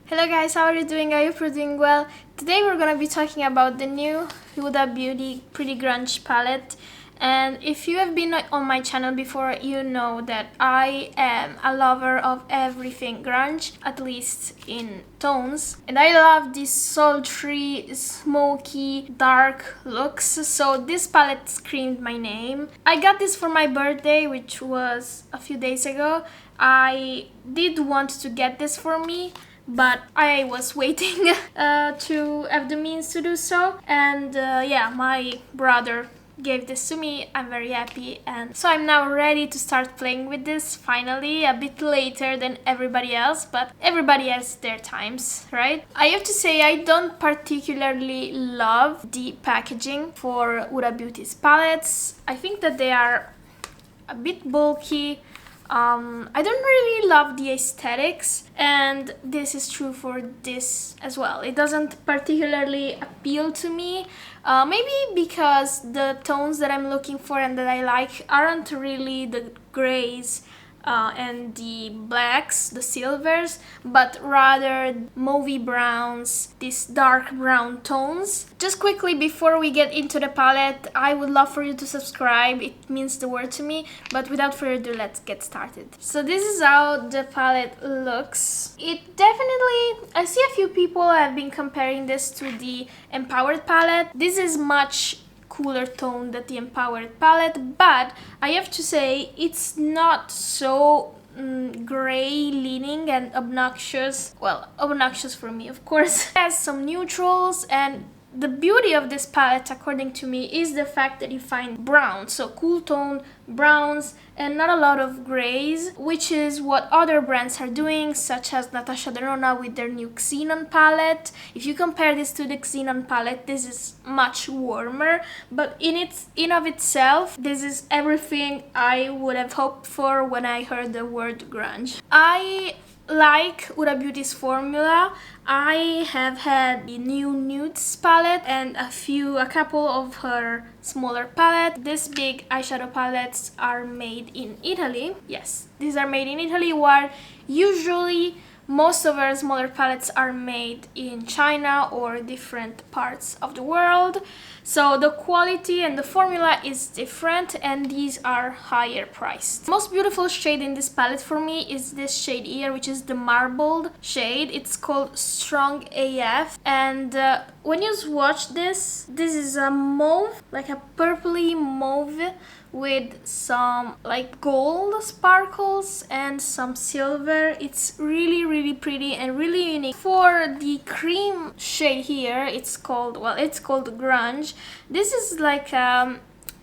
Hello guys, how are you doing? I hope you're doing well. Today we're gonna be talking about the new Huda Beauty Pretty Grunge palette. And if you have been on my channel before, you know that I am a lover of everything grunge, at least in tones. And I love these sultry, smoky, dark looks, so this palette screamed my name. I got this for my birthday, which was a few days ago. I did want to get this for me, but I was waiting to have the means to do so, and yeah, my brother gave this to me. I'm very happy, and so I'm now ready to start playing with this finally, a bit later than everybody else, but everybody has their times, right? I have to say I don't particularly love the packaging for Huda Beauty's palettes. I think that they are a bit bulky. I don't really love the aesthetics, and this is true for this as well. It doesn't particularly appeal to me, maybe because the tones that I'm looking for and that I like aren't really the grays and the blacks, the silvers, but rather mauvey browns, these dark brown tones. Just quickly before we get into the palette, I would love for you to subscribe. It means the world to me. But without further ado, let's get started. So this is how the palette looks. It definitely, I see a few people have been comparing this to the Empowered palette. This is much cooler tone than the Empowered palette, but I have to say it's not so gray leaning and obnoxious. Well, obnoxious for me, of course. It has some neutrals, and the beauty of this palette, according to me, is the fact that you find browns, so cool tone browns and not a lot of grays, which is what other brands are doing, such as Natasha Denona with their new Xenon palette. If you compare this to the Xenon palette, this is much warmer, but in of itself, this is everything I would have hoped for when I heard the word grunge. I like Huda Beauty's formula. I have had the new nudes palette and a couple of her smaller palettes. These big eyeshadow palettes are made in Italy. Yes, these are made in Italy, while usually most of our smaller palettes are made in China or different parts of the world. So the quality and the formula is different, and these are higher priced. The most beautiful shade in this palette for me is this shade here, which is the marbled shade. It's called Strong AF, and when you swatch this is a mauve, like a purpley mauve with some like gold sparkles and some silver. It's really pretty and really unique. For the cream shade here, it's called Grunge. This is like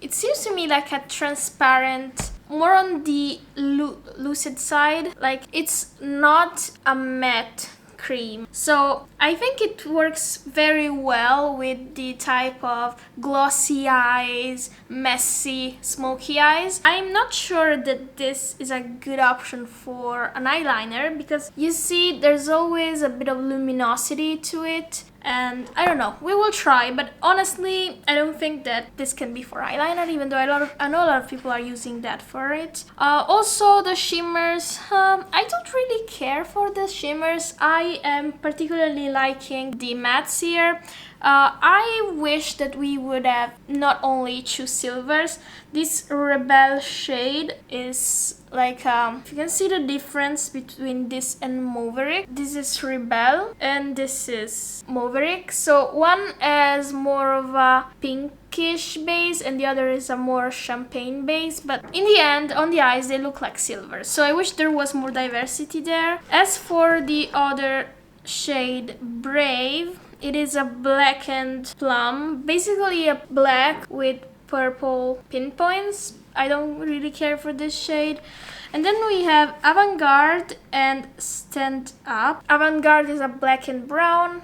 it seems to me like a transparent, more on the lucid side. Like it's not a matte cream, so I think it works very well with the type of glossy eyes, messy, smoky eyes. I'm not sure that this is a good option for an eyeliner, because you see there's always a bit of luminosity to it, and I don't know, we will try, but honestly I don't think that this can be for eyeliner, even though I know a lot of people are using that for it. Also the shimmers, I don't really care for the shimmers. I am particularly liking the mattes here. I wish that we would have not only two silvers. This Rebel shade is like, if you can see the difference between this and Maverick. This is Rebel and this is Maverick. So one has more of a pinkish base and the other is a more champagne base, but in the end, on the eyes, they look like silver. So I wish there was more diversity there. As for the other shade, Brave, it is a blackened plum, basically a black with purple pinpoints. I don't really care for this shade. And then we have Avant-Garde and Stand Up. Avant-Garde is a black and brown,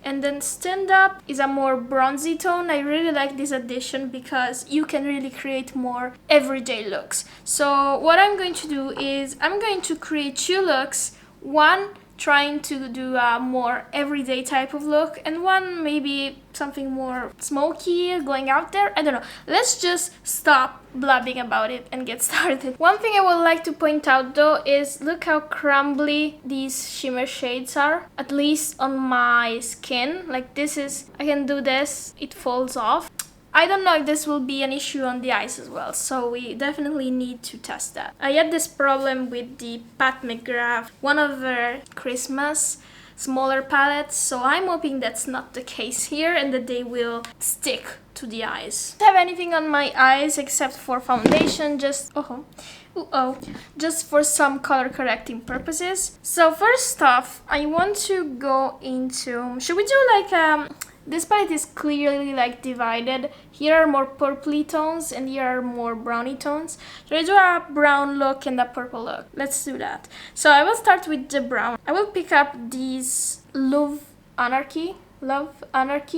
and then Stand Up is a more bronzy tone. I really like this addition because you can really create more everyday looks. So what I'm going to do is I'm going to create two looks. One trying to do a more everyday type of look, and one maybe something more smoky, going out there. I don't know. Let's just stop blabbing about it and get started. One thing I would like to point out though is look how crumbly these shimmer shades are, at least on my skin. Like this is, I can do this, it falls off. I don't know if this will be an issue on the eyes as well, so we definitely need to test that. I had this problem with the Pat McGrath, one of their Christmas smaller palettes, so I'm hoping that's not the case here and that they will stick to the eyes. I don't have anything on my eyes except for foundation, just just for some color correcting purposes. So first off, I want to go into, should we do like this palette is clearly like divided. Here are more purpley tones and here are more browny tones. So I do a brown look and a purple look. Let's do that. So I will start with the brown. I will pick up these Love Anarchy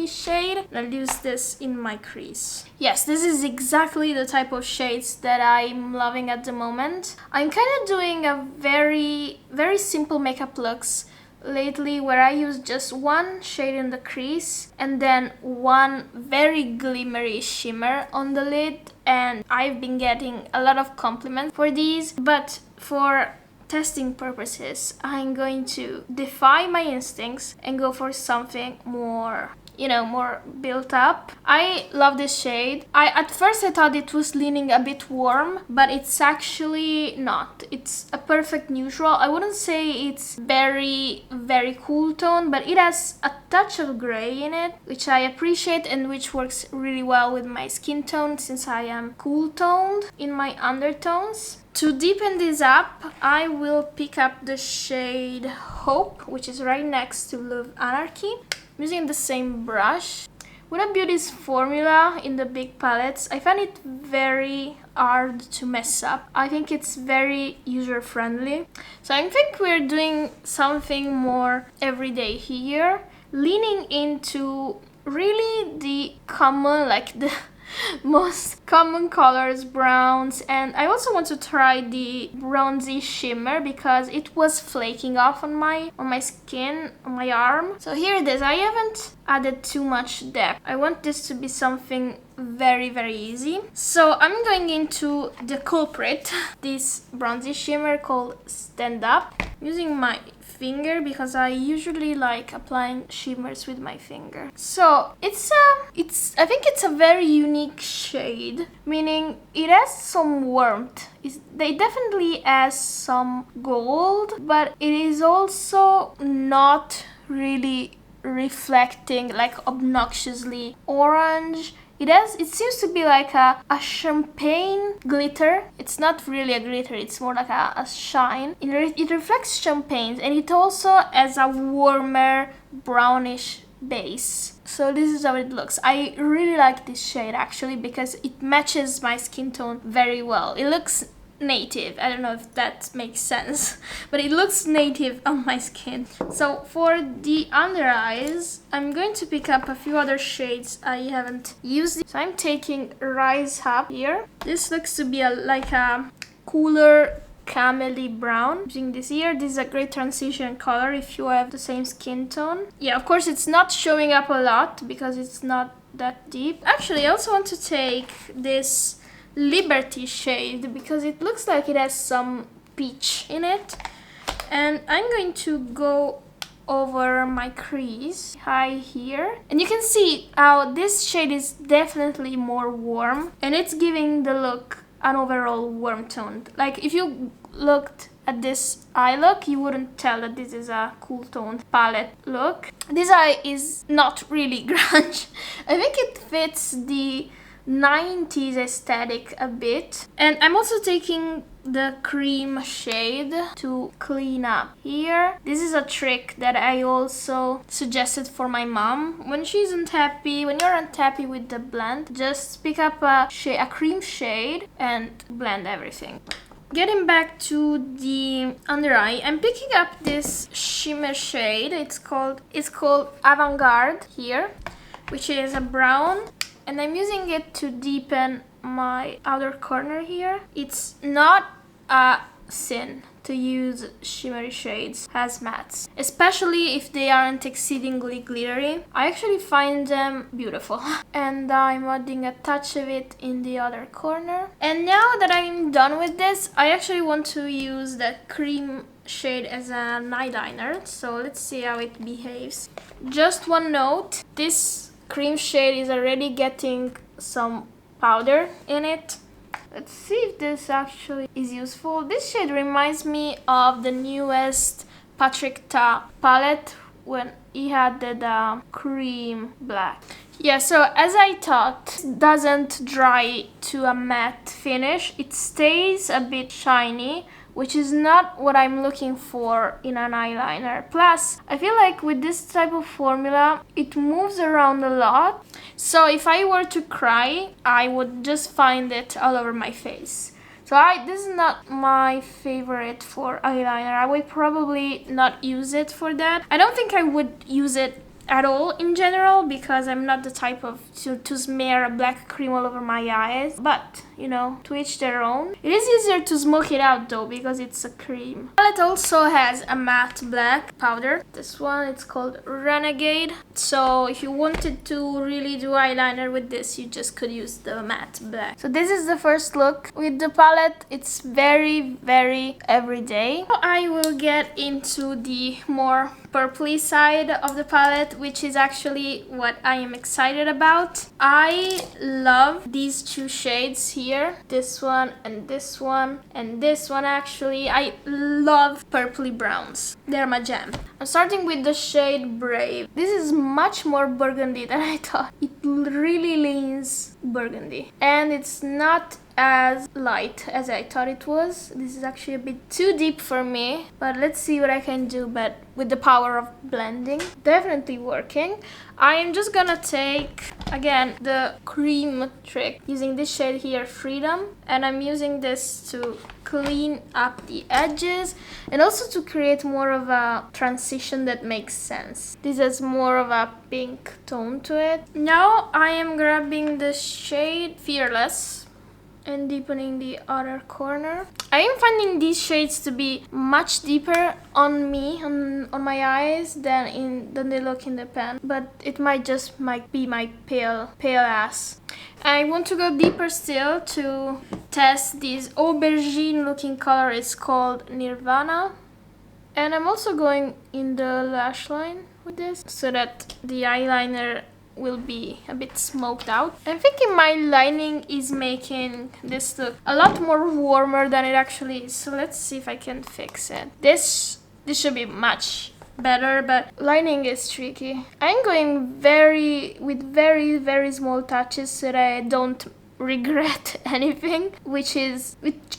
shade, and I'll use this in my crease. Yes, this is exactly the type of shades that I'm loving at the moment. I'm kind of doing a very simple makeup looks lately, where I use just one shade in the crease and then one very glimmery shimmer on the lid, and I've been getting a lot of compliments for these. But for testing purposes, I'm going to defy my instincts and go for something more, you know, more built up. I love this shade. At first I thought it was leaning a bit warm, but it's actually not. It's a perfect neutral. I wouldn't say it's very cool tone, but it has a touch of gray in it, which I appreciate and which works really well with my skin tone since I am cool toned in my undertones. To deepen this up, I will pick up the shade Hope, which is right next to Love Anarchy. I'm using the same brush. Huda Beauty's formula in the big palettes, I find it very hard to mess up. I think it's very user-friendly. So I think we're doing something more everyday here, leaning into really the common, like the most common colors, browns, and I also want to try the bronzy shimmer because it was flaking off on my skin, on my arm. So here it is. I haven't added too much depth. I want this to be something very easy. So I'm going into the culprit, this bronzy shimmer called Stand Up. I'm using my finger because I usually like applying shimmers with my finger. So I think it's a very unique shade, meaning it has some warmth. They definitely has some gold, but it is also not really reflecting like obnoxiously orange. It seems to be like a champagne glitter. It's not really a glitter, it's more like a shine. It reflects champagne, and it also has a warmer brownish base. So this is how it looks. I really like this shade actually because it matches my skin tone very well. It looks native. I don't know if that makes sense, but it looks native on my skin. So for the under eyes, I'm going to pick up a few other shades I haven't used. So I'm taking Rise Up here. This looks to be like a cooler camely brown. Using this here. This is a great transition color if you have the same skin tone. Yeah, of course it's not showing up a lot because it's not that deep. Actually, I also want to take this Liberty shade because it looks like it has some peach in it, and I'm going to go over my crease high here, and you can see how this shade is definitely more warm and it's giving the look an overall warm tone. Like if you looked at this eye look, you wouldn't tell that this is a cool toned palette look. This eye is not really grunge. I think it fits the 90s aesthetic a bit. And I'm also taking the cream shade to clean up here. This is a trick that I also suggested for my mom. When she isn't happy, when you're unhappy with the blend, just pick up a cream shade and blend everything. Getting back to the under eye, I'm picking up this shimmer shade. It's called Avant-Garde here, which is a brown, and I'm using it to deepen my outer corner here. It's not a sin to use shimmery shades as mattes, especially if they aren't exceedingly glittery. I actually find them beautiful. And I'm adding a touch of it in the other corner. And now that I'm done with this, I actually want to use the cream shade as an eyeliner, so let's see how it behaves. Just one note, this cream shade is already getting some powder in it. Let's see if this actually is useful. This shade reminds me of the newest Patrick Ta palette when he had the cream black. Yeah, so as I thought, it doesn't dry to a matte finish. It stays a bit shiny, which is not what I'm looking for in an eyeliner. Plus, I feel like with this type of formula, it moves around a lot. So if I were to cry, I would just find it all over my face. So this is not my favorite for eyeliner. I would probably not use it for that. I don't think I would use it at all in general, because I'm not the type of to smear a black cream all over my eyes, but you know, to each their own. It is easier to smoke it out though, because it's a cream. Palette also has a matte black powder. This one, it's called Renegade. So if you wanted to really do eyeliner with this, you just could use the matte black. So this is the first look with the palette. It's very, very everyday. I will get into the more purpley side of the palette, which is actually what I am excited about. I love these two shades here, this one and this one and this one. Actually, I love purpley browns. They're my jam. I'm starting with the shade Brave. This is much more burgundy than I thought. It really leans burgundy, and it's not as light as I thought it was. This is actually a bit too deep for me, but let's see what I can do. But with the power of blending, definitely working. I am just gonna take again the cream trick using this shade here, Freedom, and I'm using this to clean up the edges and also to create more of a transition that makes sense. This has more of a pink tone to it. Now I am grabbing the shade Fearless and deepening the other corner. I am finding these shades to be much deeper on me, on my eyes, than they look in the pan. But it might be my pale ass. I want to go deeper still to test this aubergine looking color. It's called Nirvana. And I'm also going in the lash line with this so that the eyeliner will be a bit smoked out. I'm thinking my lining is making this look a lot more warmer than it actually is. So let's see if I can fix it. This should be much better, but lining is tricky. I'm going with very small touches so that I don't regret anything, which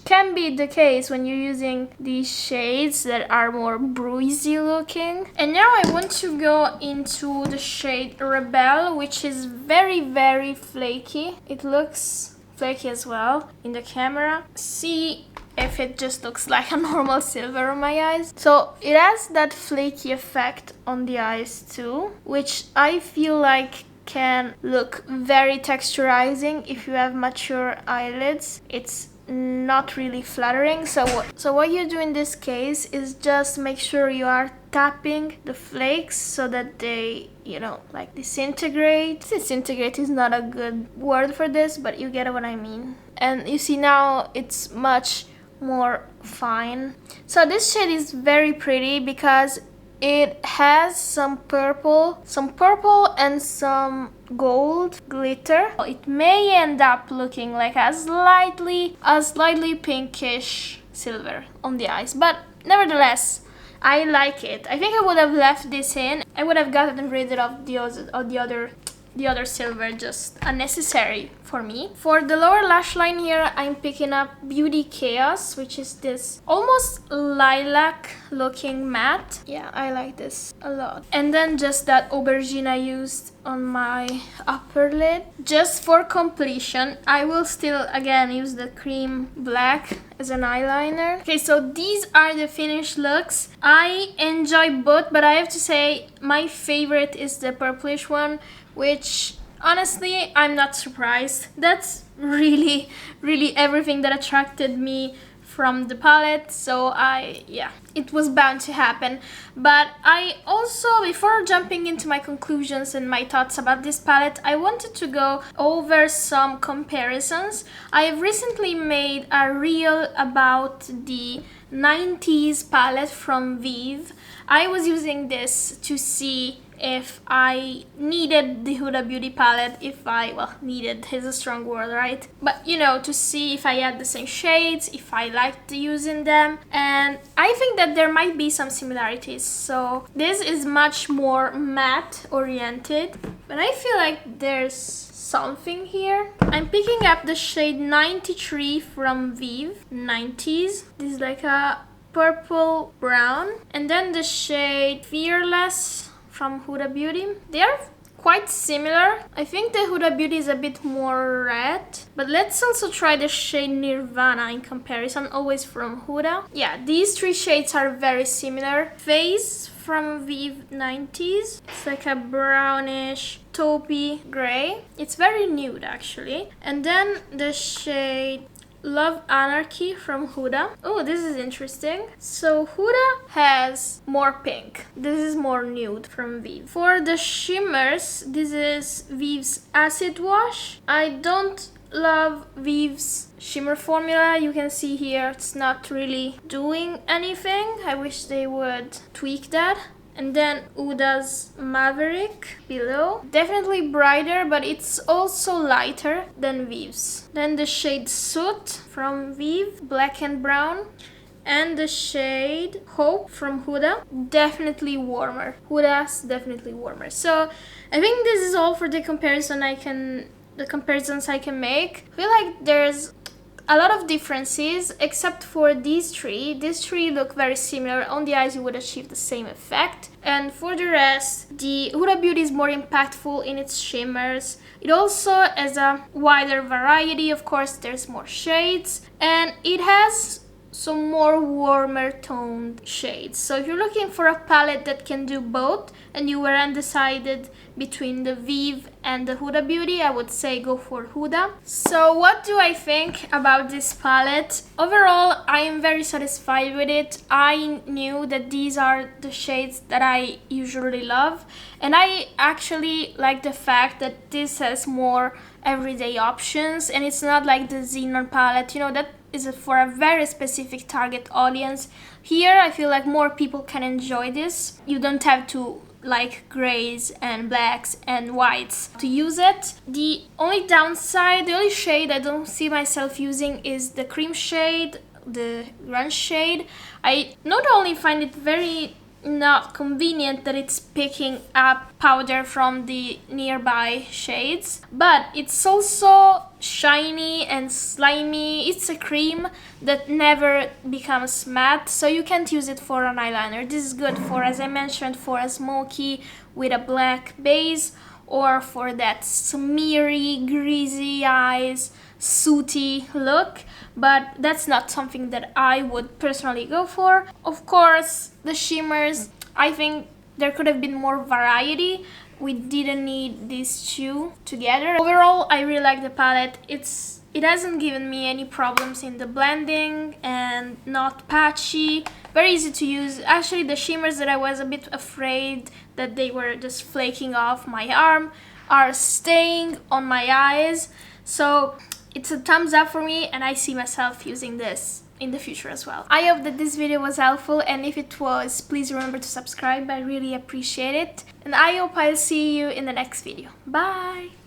can be the case when you're using these shades that are more breezy looking. And now I want to go into the shade Rebel, which is very flaky. It looks flaky as well in the camera. See if it just looks like a normal silver on my eyes. So it has that flaky effect on the eyes too, which I feel like can look very texturizing if you have mature eyelids. It's not really flattering. So what you do in this case is just make sure you are tapping the flakes so that they, you know, like disintegrate. Disintegrate is not a good word for this, but you get what I mean. And you see now it's much more fine. So this shade is very pretty because it has some purple and some gold glitter. It may end up looking like a slightly pinkish silver on the eyes, but nevertheless, I like it. I think I would have left this in. I would have gotten rid of the other silver, just unnecessary for me. For the lower lash line here, I'm picking up Beauty Chaos, which is this almost lilac looking matte. Yeah, I like this a lot. And then just that aubergine I used on my upper lid. Just for completion, I will still again use the cream black as an eyeliner. Okay, so these are the finished looks. I enjoy both, but I have to say my favorite is the purplish one, which honestly, I'm not surprised. That's really everything that attracted me from the palette, so it was bound to happen. But I also, before jumping into my conclusions and my thoughts about this palette, I wanted to go over some comparisons. I have recently made a reel about the 90s palette from Vive. I was using this to see if I needed the Huda Beauty palette, needed is a strong word, right? But to see if I had the same shades, if I liked using them, and I think that there might be some similarities. So this is much more matte oriented, but I feel like there's something here. I'm picking up the shade 93 from Vive, 90s. This is like a purple brown, and then the shade Fearless from Huda Beauty. They are quite similar. I think the Huda Beauty is a bit more red, but let's also try the shade Nirvana in comparison, always from Huda. Yeah, these three shades are very similar. Face from Vive 90s. It's like a brownish taupey gray. It's very nude actually. And then the shade Love Anarchy from Huda. Oh, this is interesting. So Huda has more pink. This is more nude from Vive. For the shimmers, this is Vive's Acid Wash. I don't love Vive's shimmer formula. You can see here it's not really doing anything. I wish they would tweak that. And then Huda's Maverick below. Definitely brighter, but it's also lighter than Vive's. Then the shade Soot from Vive, black and brown. And the shade Hope from Huda, definitely warmer. Huda's definitely warmer. So I think this is all for the comparisons I can make. I feel like there's a lot of differences, except for these three. These three look very similar. On the eyes, you would achieve the same effect. And for the rest, the Huda Beauty is more impactful in its shimmers. It also has a wider variety. Of course, there's more shades. And it has some more warmer toned shades. So if you're looking for a palette that can do both and you were undecided between the Vive and the Huda Beauty, I would say go for Huda. So what do I think about this palette? Overall, I am very satisfied with it. I knew that these are the shades that I usually love, and I actually like the fact that this has more everyday options, and it's not like the Xenon palette, that is for a very specific target audience. Here, I feel like more people can enjoy this. You don't have to like grays and blacks and whites to use it. The only downside, the only shade I don't see myself using is the cream shade, the grunge shade. I not only find it very not convenient that it's picking up powder from the nearby shades, but it's also shiny and slimy. It's a cream that never becomes matte, so you can't use it for an eyeliner. This is good for, as I mentioned, for a smoky with a black base, or for that smeary, greasy eyes, sooty look, but that's not something that I would personally go for. Of course, the shimmers, I think there could have been more variety. We didn't need these two together. Overall, I really like the palette. It hasn't given me any problems in the blending and not patchy. Very easy to use. Actually, the shimmers that I was a bit afraid that they were just flaking off my arm are staying on my eyes. So it's a thumbs up for me, and I see myself using this in the future as well. I hope that this video was helpful, and if it was, please remember to subscribe. I really appreciate it. And I hope I'll see you in the next video. Bye!